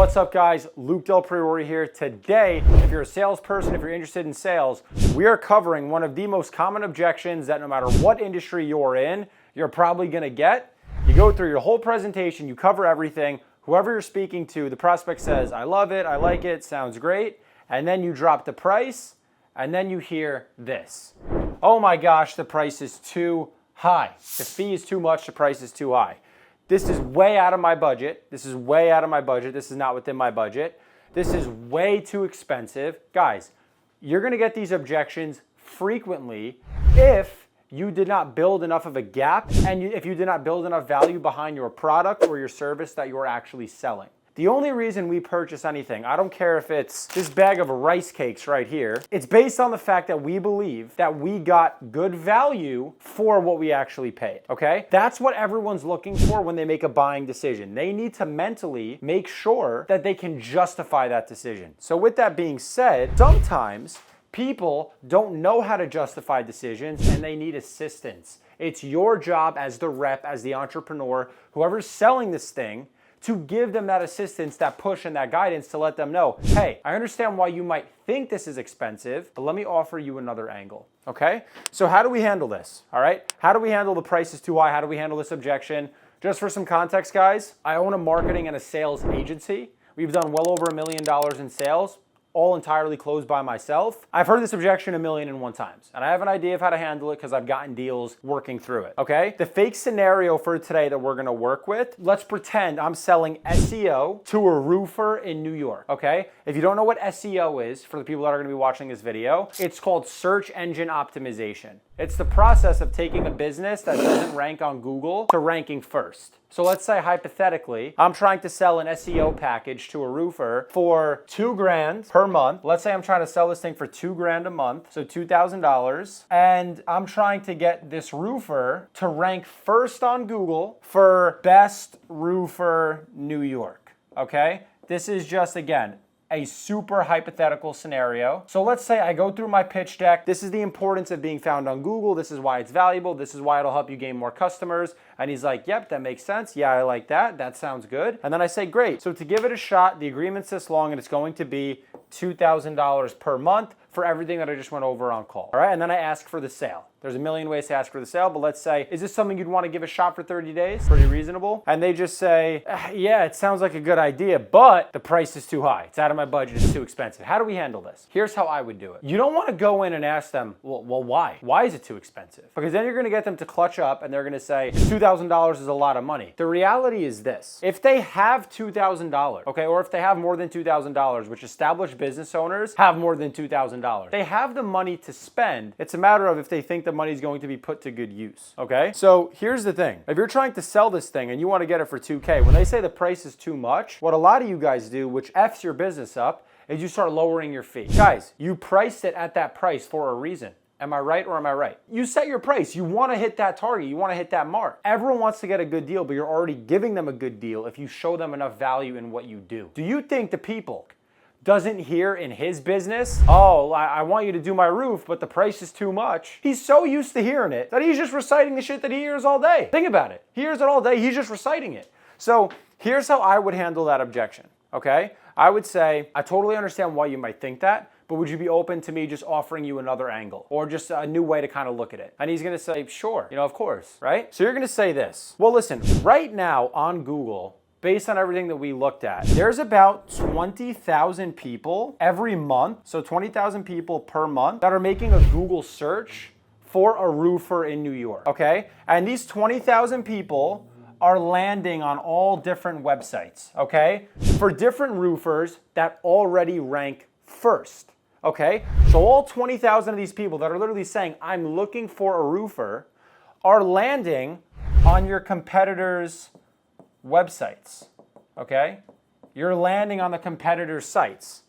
What's up guys, Luke Del Priori here. Today, if you're a salesperson, if you're interested in sales, we are covering one of the most common objections that no matter what industry you're in, you're probably gonna get. You go through your whole presentation, you cover everything, whoever you're speaking to, the prospect says, I love it, I like it, sounds great, and then you drop the price, and then you hear this. Oh my gosh, the price is too high. The fee is too much, the price is too high. This is way out of my budget. This is way out of my budget. This is not within my budget. This is way too expensive. Guys, you're gonna get these objections frequently if you did not build enough of a gap and if you did not build enough value behind your product or your service that you're actually selling. The only reason we purchase anything, I don't care if it's this bag of rice cakes right here, it's based on the fact that we believe that we got good value for what we actually paid, okay? That's what everyone's looking for when they make a buying decision. They need to mentally make sure that they can justify that decision. So with that being said, sometimes people don't know how to justify decisions and they need assistance. It's your job as the rep, as the entrepreneur, whoever's selling this thing, to give them that assistance, that push, and that guidance to let them know, hey, I understand why you might think this is expensive, but let me offer you another angle, okay? So how do we handle this, all right? How do we handle the price is too high? How do we handle this objection? Just for some context, guys, I own a marketing and a sales agency. We've done well over $1 million in sales, all entirely closed by myself. I've heard this objection 1,001 times, and I have an idea of how to handle it because I've gotten deals working through it, okay? The fake scenario for today that we're gonna work with, let's pretend I'm selling SEO to a roofer in New York, okay? If you don't know what SEO is, for the people that are gonna be watching this video, it's called search engine optimization. It's the process of taking a business that doesn't rank on Google to ranking first. So let's say hypothetically, I'm trying to sell an SEO package to a roofer for $2,000 per month. Let's say I'm trying to sell this thing for $2,000 a month, so $2,000. And I'm trying to get this roofer to rank first on Google for best roofer New York, okay? This is just, again, a super hypothetical scenario. So let's say I go through my pitch deck. This is the importance of being found on Google. This is why it's valuable. This is why it'll help you gain more customers. And he's like, yep, that makes sense. Yeah, I like that. That sounds good. And then I say, great. So to give it a shot, the agreement's this long and it's going to be $2,000 per month for everything that I just went over on call. All right, and then I ask for the sale. There's a million ways to ask for the sale, but let's say, is this something you'd want to give a shot for 30 days? Pretty reasonable. And they just say, yeah, it sounds like a good idea, but the price is too high. It's out of my budget, it's too expensive. How do we handle this? Here's how I would do it. You don't want to go in and ask them, well, why? Why is it too expensive? Because then you're going to get them to clutch up and they're going to say, $2,000 is a lot of money. The reality is this. If they have $2,000, okay, or if they have more than $2,000, which established business owners have more than $2,000, they have the money to spend. It's a matter of if they think the money is going to be put to good use, okay? So here's the thing. If you're trying to sell this thing and you want to get it for $2K, when they say the price is too much, what a lot of you guys do, which F's your business up, is you start lowering your fee. Guys, you priced it at that price for a reason. Am I right or am I right? You set your price. You want to hit that target. You want to hit that mark. Everyone wants to get a good deal, but you're already giving them a good deal if you show them enough value in what you do. Do you think the people doesn't hear in his business, oh, I want you to do my roof, but the price is too much? He's so used to hearing it that he's just reciting the shit that he hears all day. Think about it. He hears it all day. He's just reciting it. So here's how I would handle that objection, okay? I would say, I totally understand why you might think that, but would you be open to me just offering you another angle or just a new way to kind of look at it? And he's going to say, sure, of course, right? So you're going to say this. Well, listen, right now on Google, based on everything that we looked at, there's about 20,000 people every month, so 20,000 people per month that are making a Google search for a roofer in New York, okay? And these 20,000 people are landing on all different websites, okay? For different roofers that already rank first, okay? So all 20,000 of these people that are literally saying, I'm looking for a roofer, are landing on your competitors' websites, okay? You're landing on the competitors' sites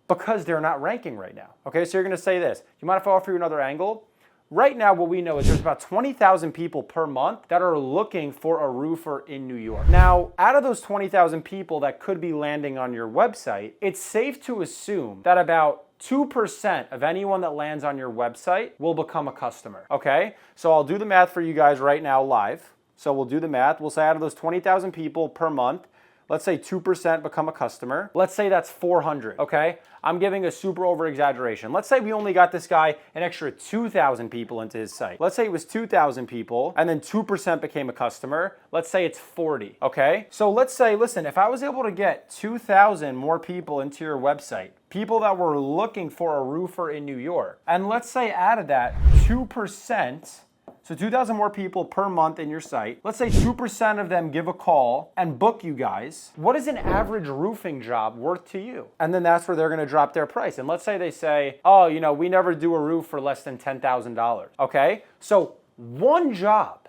because they're not ranking right now, okay? So you're gonna say this. You mind if I offer you another angle? Right now, what we know is there's about 20,000 people per month that are looking for a roofer in New York. Now, out of those 20,000 people that could be landing on your website, it's safe to assume that about 2% of anyone that lands on your website will become a customer, okay? So I'll do the math for you guys right now live. So we'll do the math. We'll say out of those 20,000 people per month, Let's say 2% become a customer. Let's say that's 400, okay? I'm giving a super over exaggeration. Let's say we only got this guy an extra 2,000 people into his site. Let's say it was 2,000 people and then 2% became a customer. Let's say it's 40, okay? So let's say, listen, if I was able to get 2,000 more people into your website, people that were looking for a roofer in New York, and let's say out of that 2%, so 2,000 more people per month in your site. Let's say 2% of them give a call and book you guys. What is an average roofing job worth to you? And then that's where they're gonna drop their price. And let's say they say, oh, you know, we never do a roof for less than $10,000, okay? So one job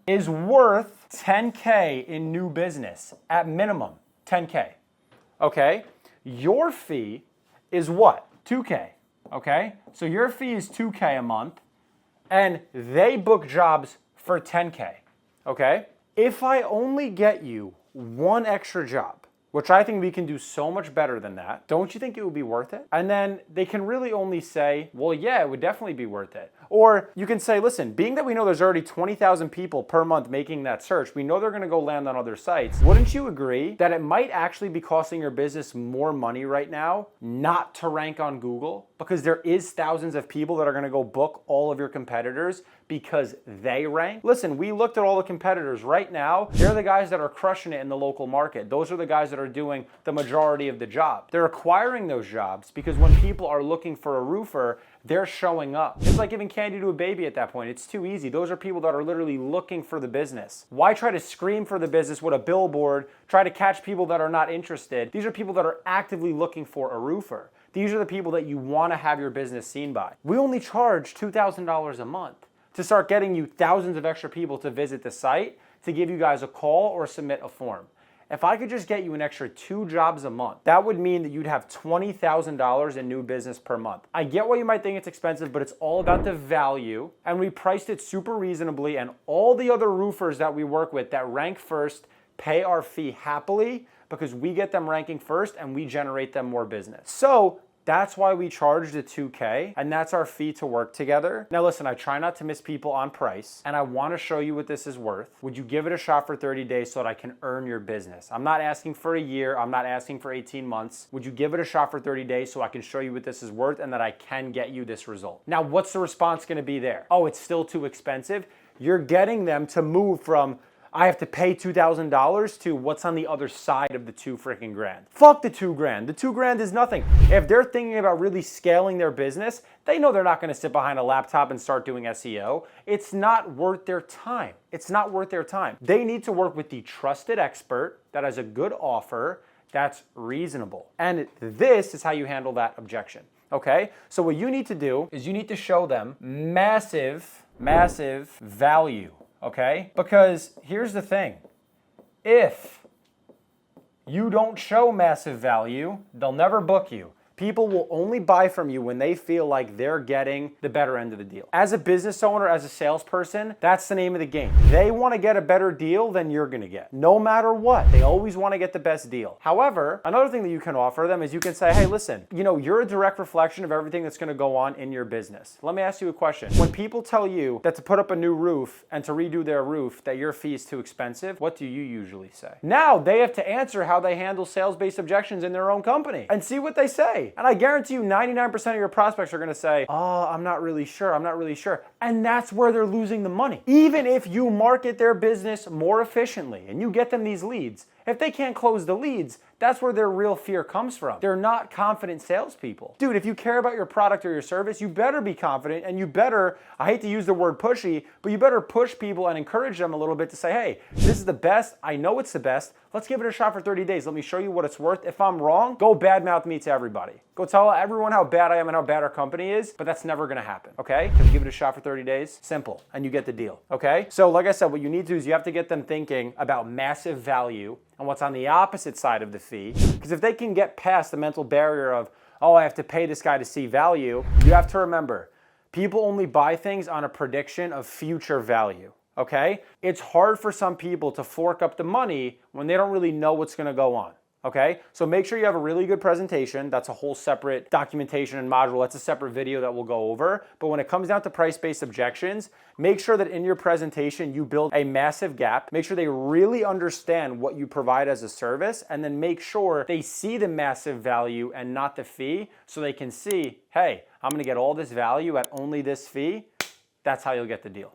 is worth 10K in new business, at minimum, 10K, okay? Your fee is what? 2K. Okay, so your fee is 2K a month and they book jobs for 10K, okay? If I only get you one extra job, which I think we can do so much better than that, don't you think it would be worth it? And then they can really only say, well, yeah, it would definitely be worth it. Or you can say, listen, being that we know there's already 20,000 people per month making that search, we know they're gonna go land on other sites. Wouldn't you agree that it might actually be costing your business more money right now not to rank on Google? Because there is thousands of people that are gonna go book all of your competitors because they rank. Listen, we looked at all the competitors right now. They're the guys that are crushing it in the local market. Those are the guys that are doing the majority of the job. They're acquiring those jobs because when people are looking for a roofer, they're showing up. It's like giving candy to a baby at that point. It's too easy. Those are people that are literally looking for the business. Why try to scream for the business with a billboard, try to catch people that are not interested? These are people that are actively looking for a roofer. These are the people that you want to have your business seen by. We only charge $2,000 a month to start getting you thousands of extra people to visit the site, to give you guys a call or submit a form. If I could just get you an extra 2 jobs a month, that would mean that you'd have $20,000 in new business per month. I get why you might think it's expensive, but it's all about the value, and we priced it super reasonably, and all the other roofers that we work with that rank first pay our fee happily because we get them ranking first and we generate them more business. So that's why we charge the 2K, and that's our fee to work together. Now listen, I try not to miss people on price, and I want to show you what this is worth. Would you give it a shot for 30 days so that I can earn your business? I'm not asking for a year. I'm not asking for 18 months. Would you give it a shot for 30 days so I can show you what this is worth and that I can get you this result? Now, what's the response going to be there? Oh, it's still too expensive. You're getting them to move from I have to pay $2,000 to what's on the other side of the $2 freaking grand. Fuck the $2 grand. The $2 grand is nothing. If they're thinking about really scaling their business, they know they're not going to sit behind a laptop and start doing SEO. It's not worth their time. It's not worth their time. They need to work with the trusted expert that has a good offer that's reasonable. And this is how you handle that objection. Okay? So what you need to do is you need to show them massive value. Okay? Because here's the thing. If you don't show massive value, they'll never book you. People will only buy from you when they feel like they're getting the better end of the deal. As a business owner, as a salesperson, that's the name of the game. They want to get a better deal than you're going to get. No matter what, they always want to get the best deal. However, another thing that you can offer them is you can say, hey, listen, you're a direct reflection of everything that's going to go on in your business. Let me ask you a question. When people tell you that to put up a new roof and to redo their roof, that your fee is too expensive, what do you usually say? Now they have to answer how they handle sales-based objections in their own company and see what they say. And I guarantee you 99% of your prospects are going to say, oh, I'm not really sure. And that's where they're losing the money. Even if you market their business more efficiently and you get them these leads, if they can't close the leads, that's where their real fear comes from. They're not confident salespeople. Dude, if you care about your product or your service, you better be confident and you better, I hate to use the word pushy, but you better push people and encourage them a little bit to say, hey, this is the best. I know it's the best. Let's give it a shot for 30 days. Let me show you what it's worth. If I'm wrong, go badmouth me to everybody. Go tell everyone how bad I am and how bad our company is, but that's never gonna happen, okay? Can we give it a shot for 30 days? Simple, and you get the deal, okay? So like I said, what you need to do is you have to get them thinking about massive value and what's on the opposite side of the fee. Because if they can get past the mental barrier of, oh, I have to pay this guy to see value, you have to remember, people only buy things on a prediction of future value, okay? It's hard for some people to fork up the money when they don't really know what's gonna go on, Okay, so make sure you have a really good presentation. That's a whole separate documentation and module. That's a separate video that we'll go over. But when it comes down to price-based objections, make sure that in your presentation you build a massive gap. Make sure they really understand what you provide as a service, and then make sure they see the massive value and not the fee, so they can see, hey, I'm gonna get all this value at only this fee. That's how you'll get the deal.